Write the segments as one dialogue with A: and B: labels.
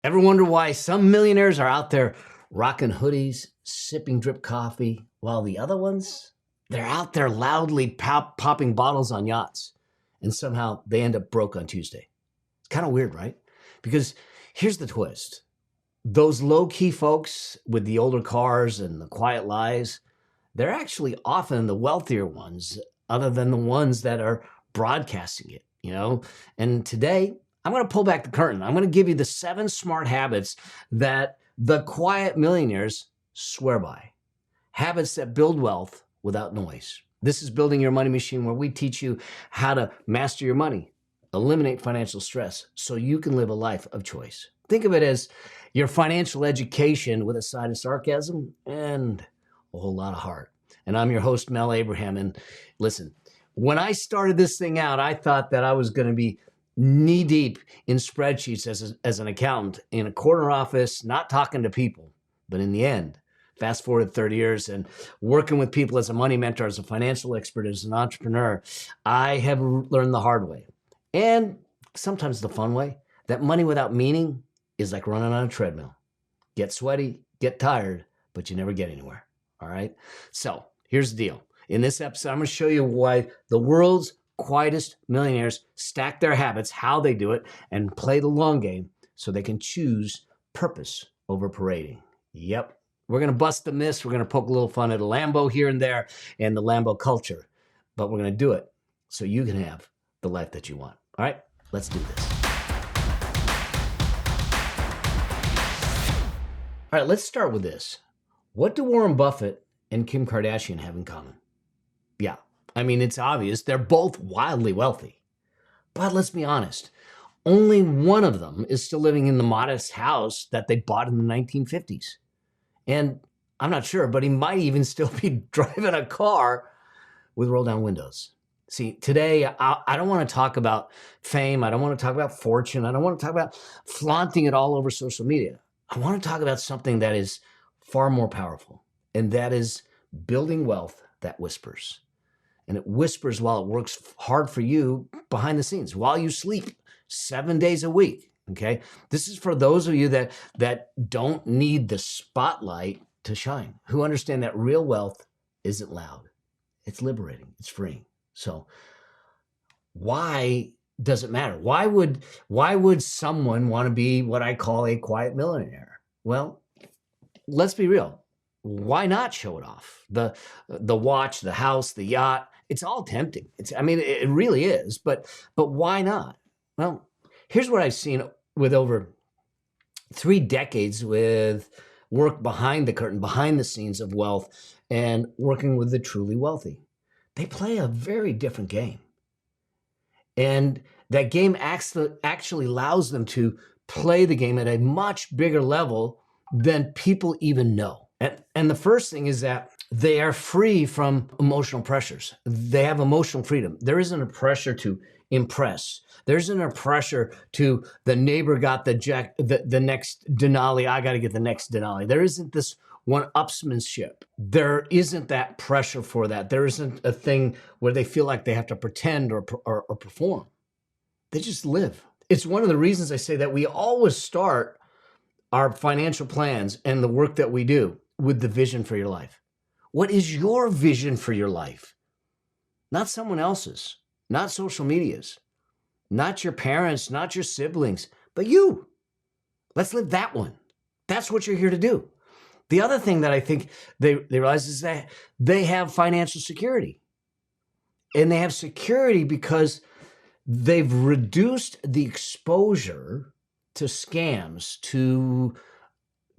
A: Ever wonder why some millionaires are out there rocking hoodies, sipping drip coffee, while the other ones, they're out there loudly popping bottles on yachts, and somehow they end up broke on Tuesday? It's kind of weird, right? Because here's the twist. Those low-key folks with the older cars and the quiet lives, they're actually often the wealthier ones, other than the ones that are broadcasting it. And today, I'm going to pull back the curtain. I'm going to give you the 7 smart habits that the quiet millionaires swear by. Habits that build wealth without noise. This is Building Your Money Machine, where we teach you how to master your money, eliminate financial stress, so you can live a life of choice. Think of it as your financial education with a side of sarcasm and a whole lot of heart. And I'm your host, Mel Abraham. And listen, when I started this thing out, I thought that I was going to be knee deep in spreadsheets as an accountant in a corner office, not talking to people. But in the end, fast forward 30 years and working with people as a money mentor, as a financial expert, as an entrepreneur, I have learned the hard way, and sometimes the fun way, that money without meaning is like running on a treadmill. Get sweaty, get tired, but you never get anywhere. All right? So here's the deal. In this episode, I'm going to show you why the world's quietest millionaires stack their habits, how they do it, and play the long game so they can choose purpose over parading. Yep. We're going to bust the myths. We're going to poke a little fun at a Lambo here and there and the Lambo culture, but we're going to do it so you can have the life that you want. All right, let's do this. All right, let's start with this. What do Warren Buffett and Kim Kardashian have in common? Yeah, I mean, it's obvious. They're both wildly wealthy. But let's be honest. Only one of them is still living in the modest house that they bought in the 1950s. And I'm not sure, but he might even still be driving a car with roll-down windows. See, today, I don't want to talk about fame. I don't want to talk about fortune. I don't want to talk about flaunting it all over social media. I want to talk about something that is far more powerful, and that is building wealth that whispers. And it whispers while it works hard for you behind the scenes, while you sleep 7 days a week, okay? This is for those of you that don't need the spotlight to shine, who understand that real wealth isn't loud. It's liberating. It's freeing. So why does it matter? Why would someone want to be what I call a quiet millionaire? Well, let's be real. Why not show it off? The watch, the house, the yacht, it's all tempting. It really is, but why not? Well, here's what I've seen with over 3 decades with work behind the curtain, behind the scenes of wealth, and working with the truly wealthy. They play a very different game. And that game actually allows them to play the game at a much bigger level than people even know. And the first thing is that they are free from emotional pressures. They have emotional freedom. There isn't a pressure to impress. There isn't a pressure to the neighbor got the next Denali, I got to get the next Denali. There isn't this one-upsmanship. There isn't that pressure for that. There isn't a thing where they feel like they have to pretend or perform. They just live. It's one of the reasons I say that we always start our financial plans and the work that we do with the vision for your life. What is your vision for your life? Not someone else's, not social media's, not your parents, not your siblings, but you. Let's live that one. That's what you're here to do. The other thing that I think they realize is that they have financial security. And they have security because they've reduced the exposure to scams,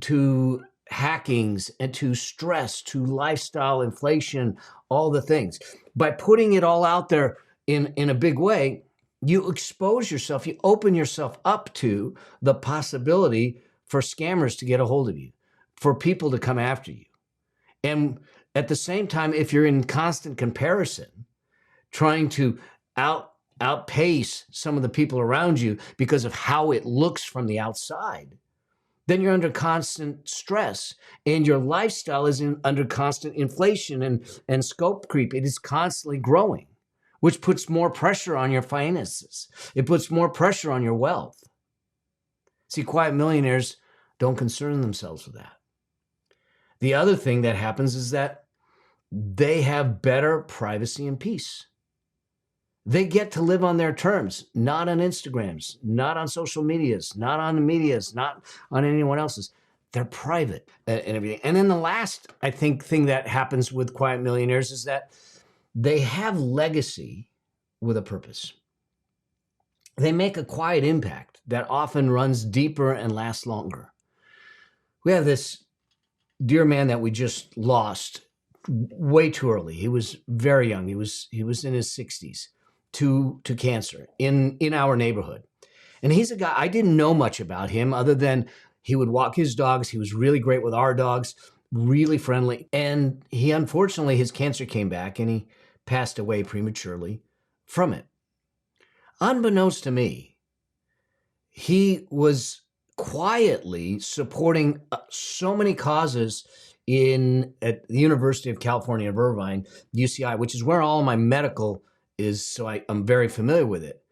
A: to hackings, and to stress, to lifestyle inflation, all the things. By putting it all out there in a big way, you expose yourself, you open yourself up to the possibility for scammers to get a hold of you, for people to come after you. And at the same time, if you're in constant comparison, trying to outpace some of the people around you because of how it looks from the outside, then you're under constant stress, and your lifestyle is under constant inflation and scope creep. It is constantly growing, which puts more pressure on your finances. It puts more pressure on your wealth. See, quiet millionaires don't concern themselves with that. The other thing that happens is that they have better privacy and peace. They get to live on their terms, not on Instagrams, not on social medias, not on the medias, not on anyone else's. They're private and everything. And then the last, I think, thing that happens with quiet millionaires is that they have legacy with a purpose. They make a quiet impact that often runs deeper and lasts longer. We have this dear man that we just lost way too early. He was very young. He was in his 60s to cancer in our neighborhood. And he's a guy, I didn't know much about him other than he would walk his dogs. He was really great with our dogs, really friendly. And he, unfortunately, his cancer came back and he passed away prematurely from it. Unbeknownst to me, he was quietly supporting so many causes at the University of California of Irvine, UCI, which is where all my medical is, so I'm very familiar with it,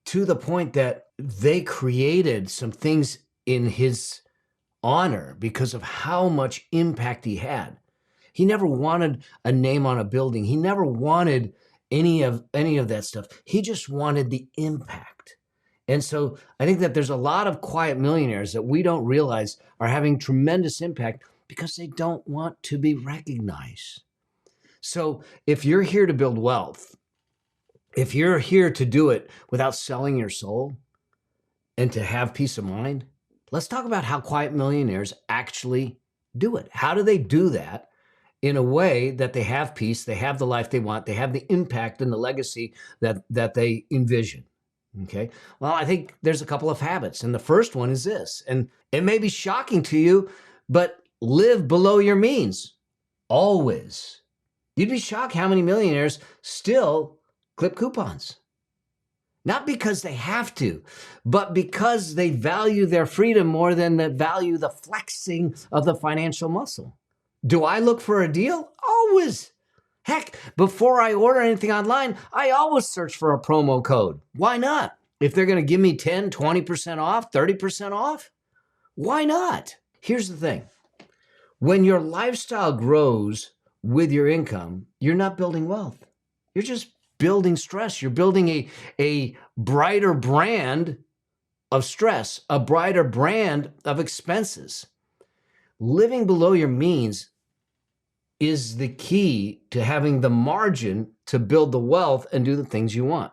A: to the point that they created some things in his honor because of how much impact he had. He never wanted a name on a building. He never wanted any of that stuff. He just wanted the impact. And so I think that there's a lot of quiet millionaires that we don't realize are having tremendous impact because they don't want to be recognized. So if you're here to build wealth, if you're here to do it without selling your soul and to have peace of mind, let's talk about how quiet millionaires actually do it. How do they do that in a way that they have peace, they have the life they want, they have the impact and the legacy that they envision? Okay. Well, I think there's a couple of habits. And the first one is this, and it may be shocking to you, but live below your means. Always. You'd be shocked how many millionaires still clip coupons. Not because they have to, but because they value their freedom more than they value the flexing of the financial muscle. Do I look for a deal? Always. Heck, before I order anything online, I always search for a promo code. Why not? If they're going to give me 10, 20% off, 30% off, why not? Here's the thing. When your lifestyle grows with your income, you're not building wealth. You're just building stress. You're building a brighter brand of stress, a brighter brand of expenses. Living below your means is the key to having the margin to build the wealth and do the things you want.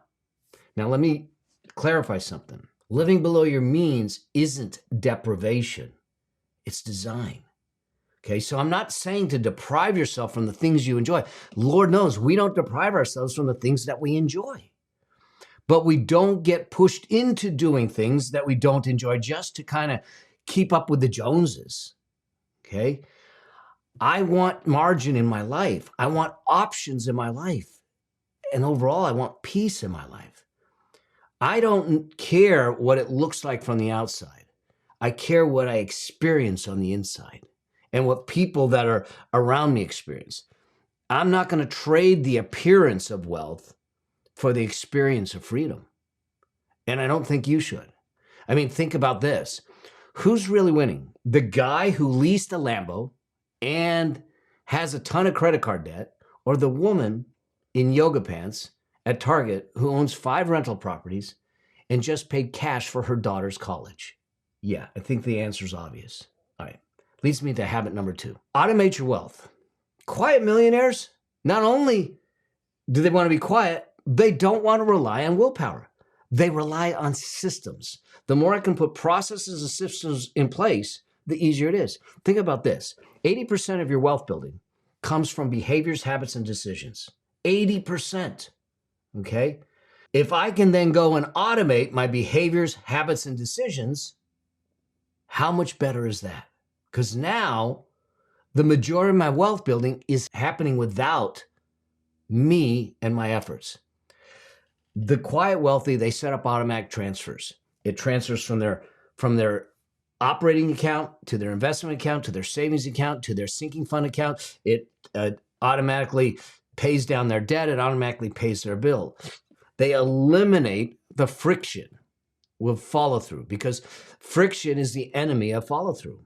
A: Now, let me clarify something. Living below your means isn't deprivation. It's design. Okay, so I'm not saying to deprive yourself from the things you enjoy. Lord knows we don't deprive ourselves from the things that we enjoy. But we don't get pushed into doing things that we don't enjoy just to kind of keep up with the Joneses. Okay? I want margin in my life. I want options in my life. And overall, I want peace in my life. I don't care what it looks like from the outside. I care what I experience on the inside and what people that are around me experience. I'm not going to trade the appearance of wealth for the experience of freedom. And I don't think you should. I mean, think about this. Who's really winning? The guy who leased a Lambo and has a ton of credit card debt, or the woman in yoga pants at Target who owns 5 rental properties and just paid cash for her daughter's college? Yeah, I think the answer is obvious. All right. Leads me to habit number 2. Automate your wealth. Quiet millionaires, not only do they want to be quiet, they don't want to rely on willpower. They rely on systems. The more I can put processes and systems in place, the easier it is. Think about this. 80% of your wealth building comes from behaviors, habits, and decisions. 80%. Okay? If I can then go and automate my behaviors, habits, and decisions, how much better is that? Because now the majority of my wealth building is happening without me and my efforts. The quiet wealthy, they set up automatic transfers. It transfers from their operating account to their investment account, to their savings account, to their sinking fund account. It automatically pays down their debt. It automatically pays their bill. They eliminate the friction with follow through, because friction is the enemy of follow through.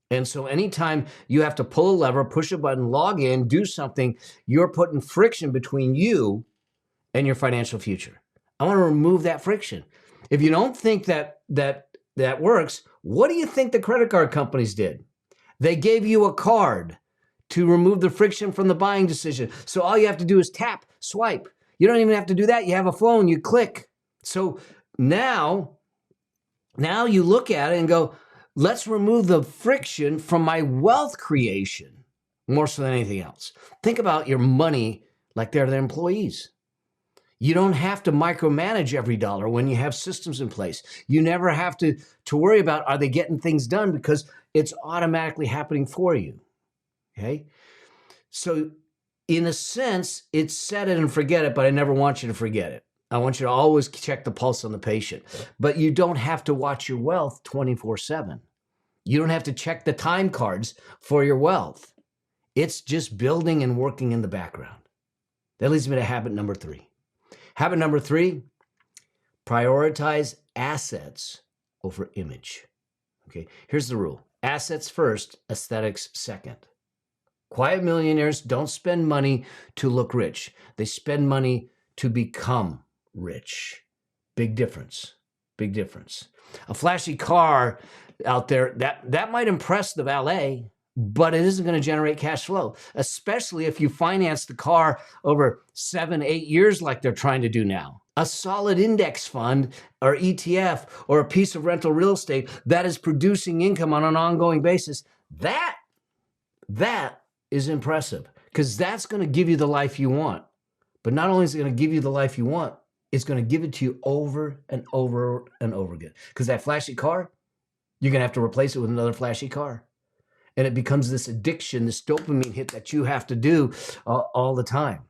A: And so anytime you have to pull a lever, push a button, log in, do something, you're putting friction between you and your financial future. I want to remove that friction. If you don't think that works, what do you think the credit card companies did? They gave you a card to remove the friction from the buying decision. So all you have to do is tap, swipe. You don't even have to do that. You have a phone, you click. So now you look at it and go, let's remove the friction from my wealth creation more so than anything else. Think about your money like they're their employees. You don't have to micromanage every dollar when you have systems in place. You never have to worry about, are they getting things done, because it's automatically happening for you, okay? So in a sense, it's set it and forget it, but I never want you to forget it. I want you to always check the pulse on the patient. But you don't have to watch your wealth 24/7. You don't have to check the time cards for your wealth. It's just building and working in the background. That leads me to habit number 3. Habit number 3, prioritize assets over image. Okay, here's the rule. Assets first, aesthetics second. Quiet millionaires don't spend money to look rich. They spend money to become rich. Big difference. Big difference. A flashy car out there, that might impress the valet, but it isn't going to generate cash flow, especially if you finance the car over 7-8 years like they're trying to do now. A solid index fund or ETF or a piece of rental real estate that is producing income on an ongoing basis, that is impressive, because that's going to give you the life you want. But not only is it going to give you the life you want, it's going to give it to you over and over and over again. Because that flashy car, you're going to have to replace it with another flashy car. And it becomes this addiction, this dopamine hit that you have to do all the time.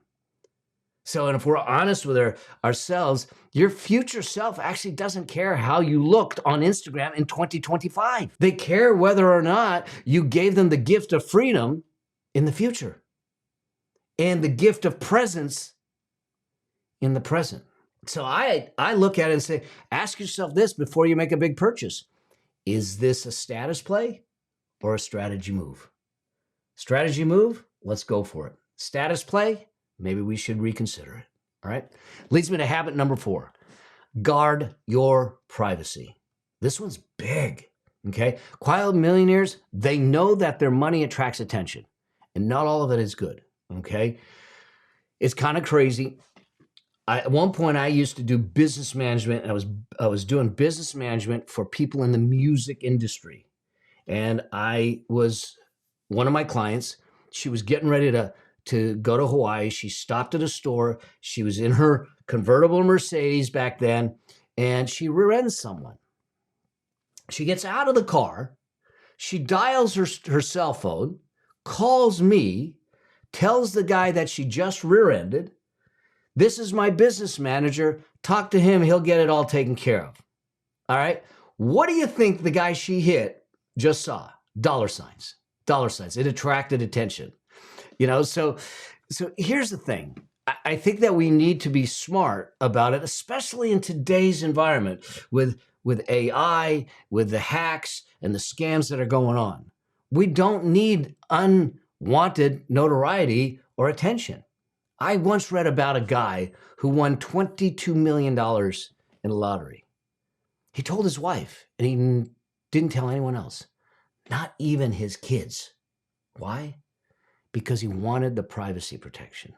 A: So, and if we're honest with ourselves, your future self actually doesn't care how you looked on Instagram in 2025. They care whether or not you gave them the gift of freedom in the future and the gift of presence in the present. So I look at it and say, ask yourself this before you make a big purchase. Is this a status play or a strategy move? Strategy move, let's go for it. Status play, maybe we should reconsider it. All right. Leads me to habit number 4. Guard your privacy. This one's big. Okay. Quiet millionaires, they know that their money attracts attention, and not all of it is good. Okay. It's kind of crazy. At one point, I used to do business management, and I was doing business management for people in the music industry. And I was one of my clients. She was getting ready to go to Hawaii. She stopped at a store. She was in her convertible Mercedes back then, and she rear-ends someone. She gets out of the car. She dials her cell phone, calls me, tells the guy that she just rear-ended, "This is my business manager. Talk to him. He'll get it all taken care of." All right. What do you think the guy she hit just saw? Dollar signs. Dollar signs. It attracted attention. So here's the thing. I think that we need to be smart about it, especially in today's environment with AI, with the hacks and the scams that are going on. We don't need unwanted notoriety or attention. I once read about a guy who won $22 million in the lottery. He told his wife, and he didn't tell anyone else, not even his kids. Why? Because he wanted the privacy protection.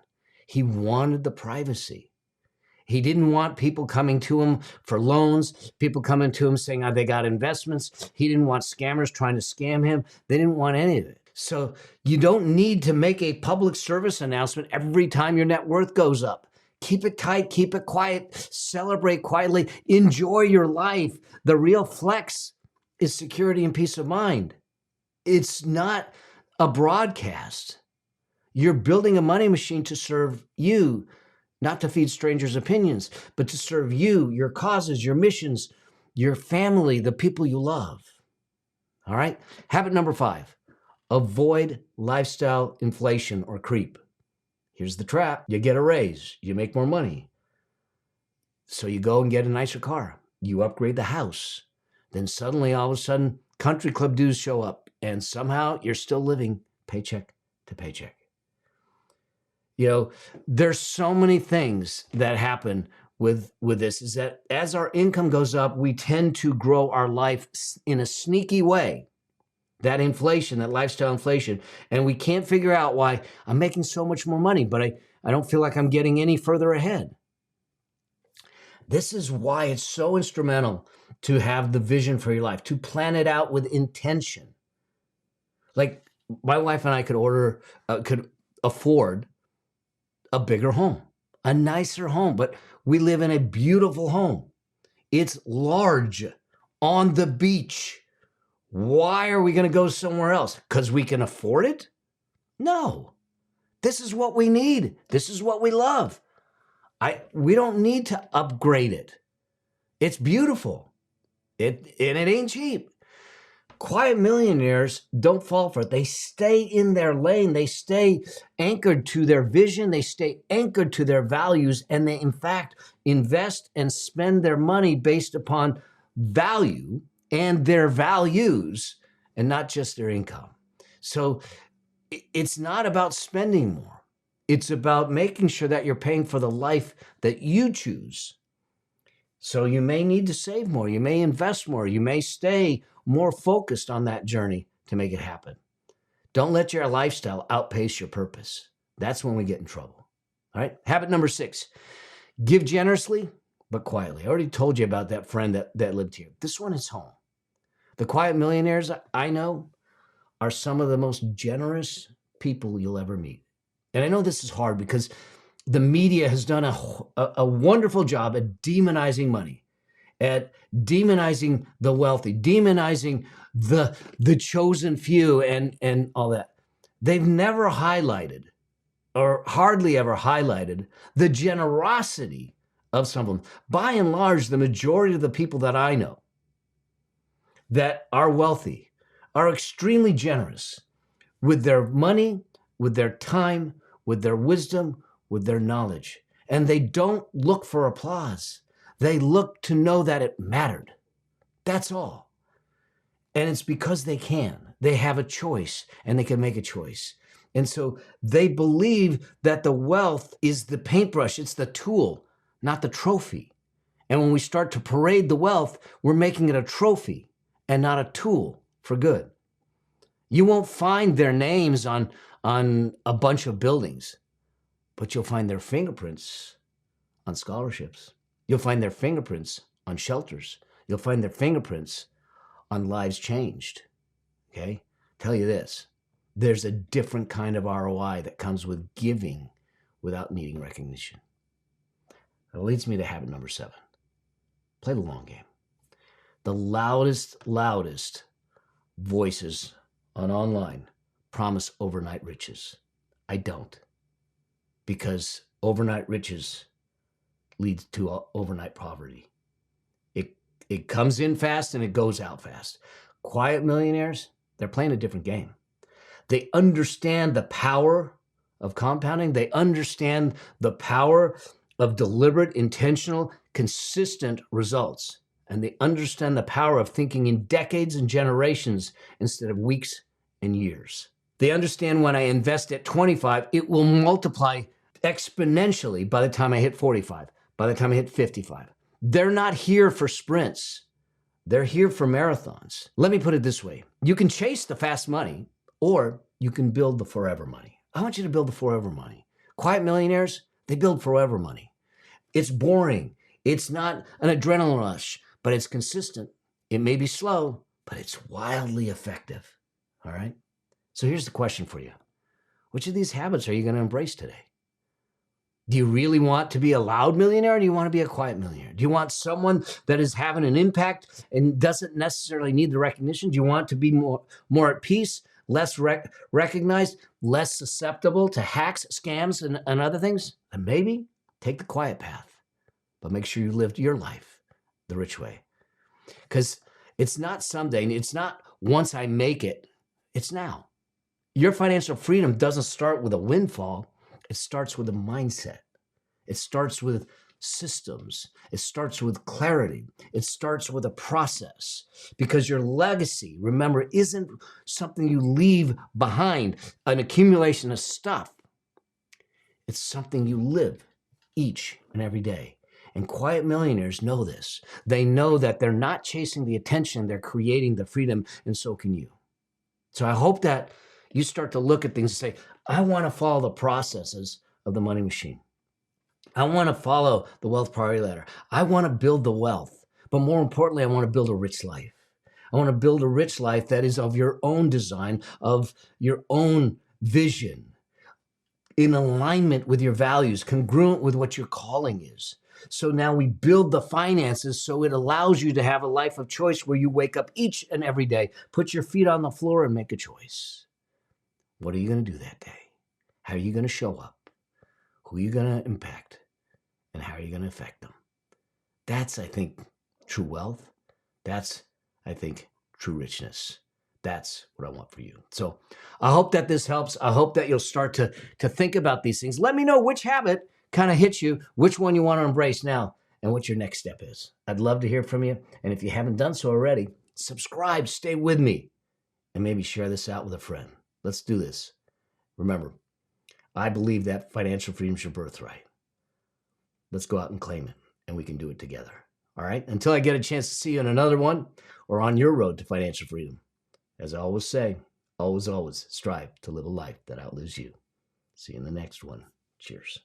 A: He wanted the privacy. He didn't want people coming to him for loans, people coming to him saying they got investments. He didn't want scammers trying to scam him. They didn't want any of it. So you don't need to make a public service announcement every time your net worth goes up. Keep it tight, keep it quiet, celebrate quietly, enjoy your life. The real flex is security and peace of mind. It's not a broadcast. You're building a money machine to serve you, not to feed strangers' opinions, but to serve you, your causes, your missions, your family, the people you love. All right? Habit number 5. Avoid lifestyle inflation or creep. Here's the trap. You get a raise. You make more money. So you go and get a nicer car. You upgrade the house. Then suddenly, all of a sudden, country club dues show up, and somehow you're still living paycheck to paycheck. There's so many things that happen with this, is that as our income goes up, we tend to grow our life in a sneaky way. That inflation, that lifestyle inflation. And we can't figure out why I'm making so much more money, but I don't feel like I'm getting any further ahead. This is why it's so instrumental to have the vision for your life, to plan it out with intention. Like my wife and I could afford a bigger home, a nicer home, but we live in a beautiful home. It's large, on the beach. Why are we going to go somewhere else? Because we can afford it? No. This is what we need. This is what we love. We don't need to upgrade it. It's beautiful. And it ain't cheap. Quiet millionaires don't fall for it. They stay in their lane. They stay anchored to their vision. They stay anchored to their values. And they, in fact, invest and spend their money based upon value and their values, and not just their income. So it's not about spending more. It's about making sure that you're paying for the life that you choose. So you may need to save more. You may invest more. You may stay more focused on that journey to make it happen. Don't let your lifestyle outpace your purpose. That's when we get in trouble. All right. Habit number 6, give generously, but quietly. I already told you about that friend that lived here. This one is home. The quiet millionaires I know are some of the most generous people you'll ever meet. And I know this is hard because the media has done a wonderful job at demonizing money, at demonizing the wealthy, demonizing the chosen few and all that. They've never highlighted, or hardly ever highlighted, the generosity of some of them. By and large, the majority of the people that I know that are wealthy are extremely generous with their money, with their time, with their wisdom, with their knowledge. And they don't look for applause. They look to know that it mattered. That's all. And it's because they can. They have a choice, and they can make a choice. And so they believe that the wealth is the paintbrush. It's the tool, not the trophy. And when we start to parade the wealth, we're making it a trophy and not a tool for good. You won't find their names on a bunch of buildings, but you'll find their fingerprints on scholarships. You'll find their fingerprints on shelters. You'll find their fingerprints on lives changed. Okay? Tell you this, there's a different kind of ROI that comes with giving without needing recognition. That leads me to habit number 7. Play the long game. The loudest voices on online promise overnight riches. I don't. Because overnight riches leads to overnight poverty. It comes in fast and it goes out fast. Quiet millionaires, they're playing a different game. They understand the power of compounding. They understand the power of deliberate, intentional, consistent results. And they understand the power of thinking in decades and generations instead of weeks and years. They understand when I invest at 25, it will multiply exponentially by the time I hit 45, by the time I hit 55. They're not here for sprints. They're here for marathons. Let me put it this way. You can chase the fast money, or you can build the forever money. I want you to build the forever money. Quiet millionaires, they build forever money. It's boring. It's not an adrenaline rush, but it's consistent. It may be slow, but it's wildly effective. All right? So here's the question for you. Which of these habits are you going to embrace today? Do you really want to be a loud millionaire, or do you want to be a quiet millionaire? Do you want someone that is having an impact and doesn't necessarily need the recognition? Do you want to be more at peace, less recognized, less susceptible to hacks, scams, and other things? And maybe take the quiet path, but make sure you live your life the rich way. Because it's not someday, it's not once I make it, it's now. Your financial freedom doesn't start with a windfall. It starts with a mindset. It starts with systems. It starts with clarity. It starts with a process, because your legacy, remember, isn't something you leave behind, an accumulation of stuff. It's something you live each and every day. And quiet millionaires know this. They know that they're not chasing the attention, they're creating the freedom, and so can you. So I hope that you start to look at things and say, I want to follow the processes of the money machine. I want to follow the wealth priority ladder. I want to build the wealth. But more importantly, I want to build a rich life. I want to build a rich life that is of your own design, of your own vision, in alignment with your values, congruent with what your calling is. So now we build the finances so it allows you to have a life of choice where you wake up each and every day, put your feet on the floor and make a choice. What are you going to do that day? How are you going to show up? Who are you going to impact? And how are you going to affect them? That's, I think, true wealth. That's, I think, true richness. That's what I want for you. So I hope that this helps. I hope that you'll start to think about these things. Let me know which habit kind of hits you, which one you want to embrace now, and what your next step is. I'd love to hear from you. And if you haven't done so already, subscribe, stay with me, and maybe share this out with a friend. Let's do this. Remember, I believe that financial freedom is your birthright. Let's go out and claim it, and we can do it together. All right? Until I get a chance to see you in another one or on your road to financial freedom, as I always say, always strive to live a life that outlives you. See you in the next one. Cheers.